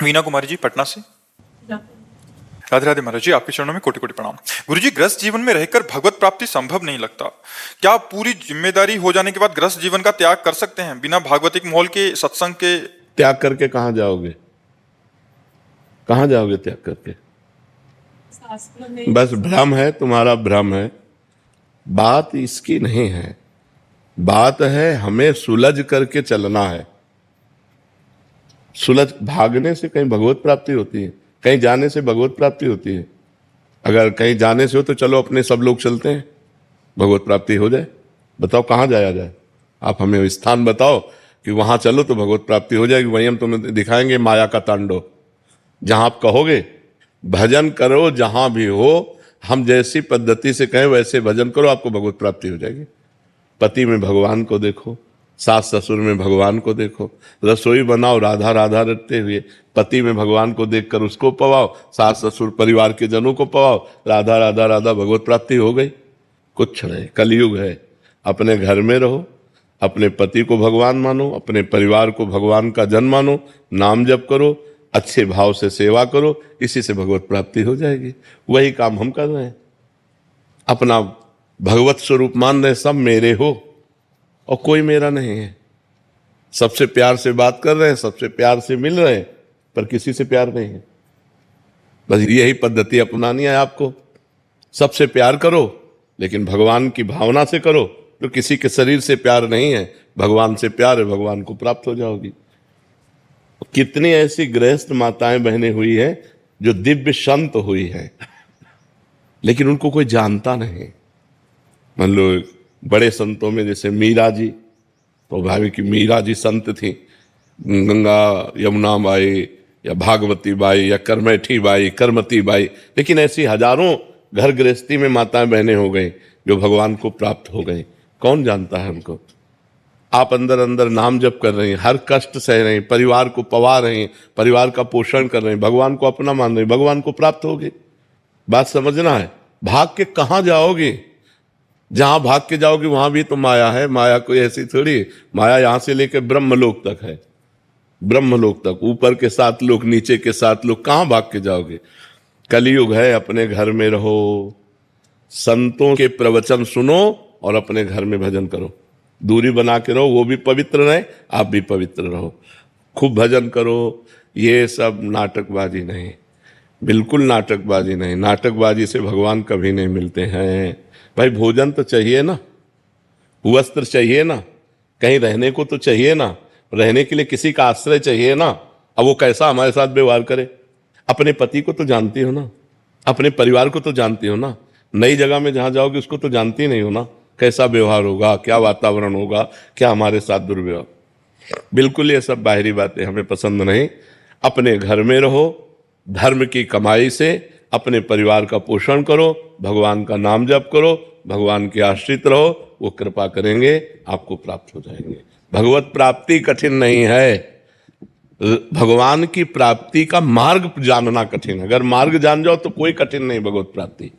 वीना कुमारी जी पटना से। राधे राधे महाराज जी, आपके चरणों में कोटि कोटि प्रणाम। गुरुजी, ग्रस्त जीवन में रहकर भगवत प्राप्ति संभव नहीं लगता। क्या पूरी जिम्मेदारी हो जाने के बाद ग्रस्त जीवन का त्याग कर सकते हैं बिना भागवतिक माहौल के, सत्संग के? त्याग करके कहाँ जाओगे? कहाँ जाओगे त्याग करके? बस भ्रम है, तुम्हारा भ्रम है। बात इसकी नहीं है, बात है हमें सुलझ करके चलना है। सुलझ भागने से कहीं भगवत प्राप्ति होती है? कहीं जाने से भगवत प्राप्ति होती है? अगर कहीं जाने से हो तो चलो अपने सब लोग चलते हैं, भगवत प्राप्ति हो जाए। बताओ कहाँ जाया जाए? आप हमें स्थान बताओ कि वहां चलो तो भगवत प्राप्ति हो जाएगी। वहीं हम तुम्हें दिखाएंगे माया का तांडव। जहां आप कहोगे भजन करो, जहां भी हो, हम जैसी पद्धति से कहें वैसे भजन करो, आपको भगवत प्राप्ति हो जाएगी। पति में भगवान को देखो, सास ससुर में भगवान को देखो, रसोई बनाओ राधा राधा रटते हुए, पति में भगवान को देखकर उसको पवाओ, सास ससुर परिवार के जनों को पवाओ, राधा राधा राधा, भगवत प्राप्ति हो गई। कुछ नहीं, कलयुग है। अपने घर में रहो, अपने पति को भगवान मानो, अपने परिवार को भगवान का जन मानो, नाम जप करो, अच्छे भाव से सेवा करो, इसी से भगवत प्राप्ति हो जाएगी। वही काम हम कर रहे हैं। अपना भगवत स्वरूप मान रहे, सब मेरे हो और कोई मेरा नहीं है। सबसे प्यार से बात कर रहे हैं, सबसे प्यार से मिल रहे हैं, पर किसी से प्यार नहीं है। बस यही पद्धति अपनानी है आपको। सबसे प्यार करो, लेकिन भगवान की भावना से करो। तो किसी के शरीर से प्यार नहीं है, भगवान से प्यार है, भगवान को प्राप्त हो जाओगी। कितनी ऐसी गृहस्थ माताएं बहनें हुई हैं जो दिव्य संत हुई हैं, लेकिन उनको कोई जानता नहीं। मान लो बड़े संतों में जैसे मीरा जी, तो भावी की मीरा जी संत थी, गंगा यमुना बाई या भागवती बाई या करमेठी बाई, करमती बाई, लेकिन ऐसी हजारों घर गृहस्थी में माताएं बहनें हो गई जो भगवान को प्राप्त हो गई। कौन जानता है उनको? आप अंदर अंदर नाम जप कर रहे हैं, हर कष्ट सह रहे हैं, परिवार को पवा रहे हैं, परिवार का पोषण कर रहे हैं, भगवान को अपना मान रहे हैं, भगवान को प्राप्त होगे। बात समझना है। भाग के कहाँ जाओगे? जहां भाग के जाओगे वहां भी तो माया है। माया कोई ऐसी थोड़ी, माया यहां से लेकर ब्रह्मलोक तक है। ब्रह्मलोक तक, ऊपर के 7 लोक, नीचे के 7 लोक, कहां भाग के जाओगे? कलयुग है, अपने घर में रहो, संतों के प्रवचन सुनो और अपने घर में भजन करो। दूरी बना के रहो, वो भी पवित्र रहे, आप भी पवित्र रहो। खूब भजन करो। ये सब नाटकबाजी नहीं, बिल्कुल नाटकबाजी नहीं। नाटकबाजी से भगवान कभी नहीं मिलते हैं। भाई भोजन तो चाहिए ना, वस्त्र चाहिए ना, कहीं रहने को तो चाहिए ना, रहने के लिए किसी का आश्रय चाहिए ना। अब वो कैसा हमारे साथ व्यवहार करे? अपने पति को तो जानती हो ना, अपने परिवार को तो जानती हो ना। नई जगह में जहां जाओगे उसको तो जानती नहीं हो ना, कैसा व्यवहार होगा, क्या वातावरण होगा, क्या हमारे साथ दुर्व्यवहार। बिल्कुल ये सब बाहरी बातें हमें पसंद नहीं। अपने घर में रहो, धर्म की कमाई से अपने परिवार का पोषण करो, भगवान का नाम जप करो, भगवान के आश्रित रहो, वो कृपा करेंगे, आपको प्राप्त हो जाएंगे। भगवत प्राप्ति कठिन नहीं है, भगवान की प्राप्ति का मार्ग जानना कठिन है। अगर मार्ग जान जाओ तो कोई कठिन नहीं भगवत प्राप्ति।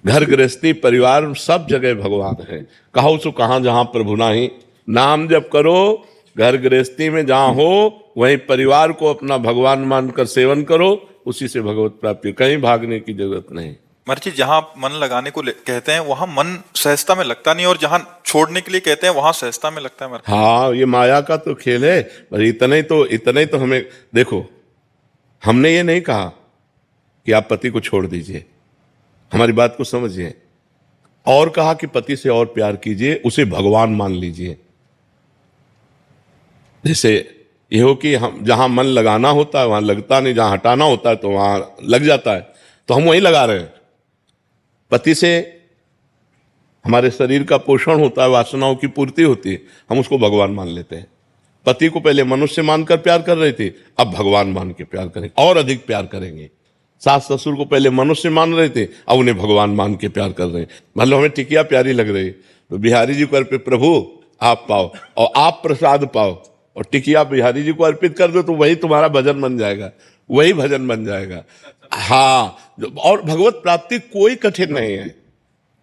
घर गृहस्थी परिवार सब जगह भगवान है। कहो सो कहाँ जहां प्रभु नाही। नाम जप करो, घर गृहस्थी में जहां हो वहीं परिवार को अपना भगवान मानकर सेवन करो, उसी से भगवत प्राप्ति। कहीं भागने की जरूरत नहीं। महाराज जी, जहां मन लगाने को कहते हैं वहां मन सहजता में लगता नहीं, और जहां छोड़ने के लिए कहते हैं वहां सहजता में लगता है। हाँ, ये माया का तो खेल है। पर इतना ही तो हमें देखो, हमने ये नहीं कहा कि आप पति को छोड़ दीजिए, हमारी बात को समझिए। और कहा कि पति से और प्यार कीजिए, उसे भगवान मान लीजिए। जैसे ये हो कि हम जहां मन लगाना होता है वहां लगता नहीं, जहां हटाना होता है तो वहां लग जाता है, तो हम वहीं लगा रहे हैं। पति से हमारे शरीर का पोषण होता है, वासनाओं की पूर्ति होती है, हम उसको भगवान मान लेते हैं। पति को पहले मनुष्य मानकर प्यार कर रहे थे, अब भगवान मान के प्यार करेंगे, और अधिक प्यार करेंगे। सास ससुर को पहले मनुष्य मान रहे थे, अब उन्हें भगवान मान के प्यार कर रहे हैं। मतलब हमें टिकिया प्यारी लग रही है तो बिहारी जी को अर्पित, प्रभु आप पाओ और आप प्रसाद पाओ, और टिकिया बिहारी जी को अर्पित कर दो तो वही तुम्हारा भजन बन जाएगा, वही भजन बन जाएगा। हाँ, और भगवत प्राप्ति कोई कठिन नहीं है,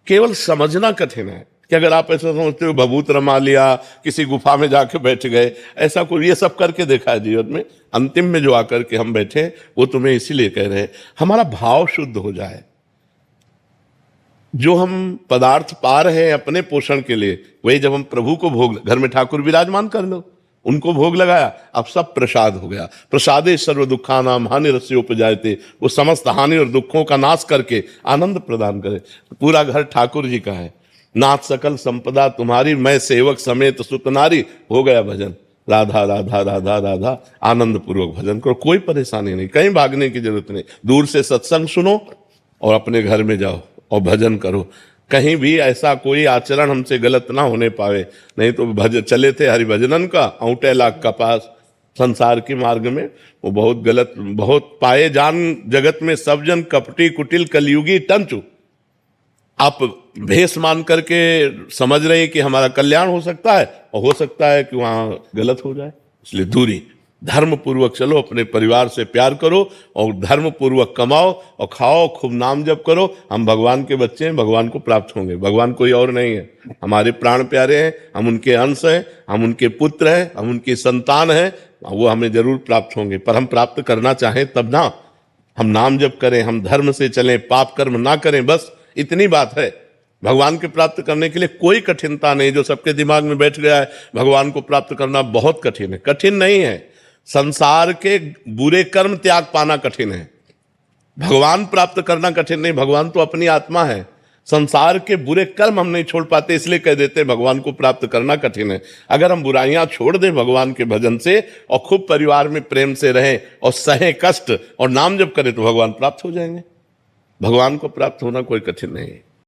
केवल समझना कठिन है। कि अगर आप ऐसा समझते हो भभूत रमा लिया, किसी गुफा में जाके बैठ गए, ऐसा कोई ये सब करके देखा है जीवन में? अंतिम में जो आकर के हम बैठे वो तुम्हें इसीलिए कह रहे हैं हमारा भाव शुद्ध हो जाए। जो हम पदार्थ पा रहे हैं अपने पोषण के लिए, वही जब हम प्रभु को भोग, घर में ठाकुर विराजमान कर लो, उनको भोग लगाया, अब सब प्रसाद हो गया। प्रसादे सर्व दुखानाम हानि रस्य उपजायते, वो समस्त हानि और दुखों का नाश करके आनंद प्रदान करे। पूरा घर ठाकुर जी का है। नाथ सकल संपदा तुम्हारी, मैं सेवक समेत सुत नारी, हो गया भजन। राधा राधा राधा राधा, आनंद पूर्वक भजन करो, कोई परेशानी नहीं, कहीं भागने की जरूरत नहीं। दूर से सत्संग सुनो और अपने घर में जाओ और भजन करो। कहीं भी ऐसा कोई आचरण हमसे गलत ना होने पावे, नहीं तो भज चले थे हरिभजनन का औंटे लाख का पास, संसार के मार्ग में वो बहुत गलत, बहुत पाए जान जगत में सब जन कपटी कुटिल कलयुगी टंचु। आप भेष मान करके समझ रहे हैं कि हमारा कल्याण हो सकता है, और हो सकता है कि वहां गलत हो जाए, इसलिए दूरी। धर्म पूर्वक चलो, अपने परिवार से प्यार करो और धर्म पूर्वक कमाओ और खाओ, खूब नाम जप करो। हम भगवान के बच्चे हैं, भगवान को प्राप्त होंगे। भगवान कोई और नहीं है, हमारे प्राण प्यारे हैं, हम उनके अंश हैं, हम उनके पुत्र हैं, हम उनकी संतान हैं, वो हमें जरूर प्राप्त होंगे। पर हम प्राप्त करना चाहें तब ना, हम नाम जप करें, हम धर्म से चलें, पाप कर्म ना करें, बस इतनी बात है। भगवान के प्राप्त करने के लिए कोई कठिनता नहीं। जो सबके दिमाग में बैठ गया है भगवान को प्राप्त करना बहुत कठिन है, कठिन नहीं है। संसार के बुरे कर्म त्याग पाना कठिन है, भगवान प्राप्त करना कठिन नहीं। भगवान तो अपनी आत्मा है, संसार के बुरे कर्म हम नहीं छोड़ पाते, इसलिए कह देते भगवान को प्राप्त करना कठिन है। अगर हम बुराइयां छोड़ दें भगवान के भजन से और खूब परिवार में प्रेम से रहें और सहे कष्ट और नाम जप करें तो भगवान प्राप्त हो जाएंगे। भगवान को प्राप्त होना कोई कठिन नहीं है।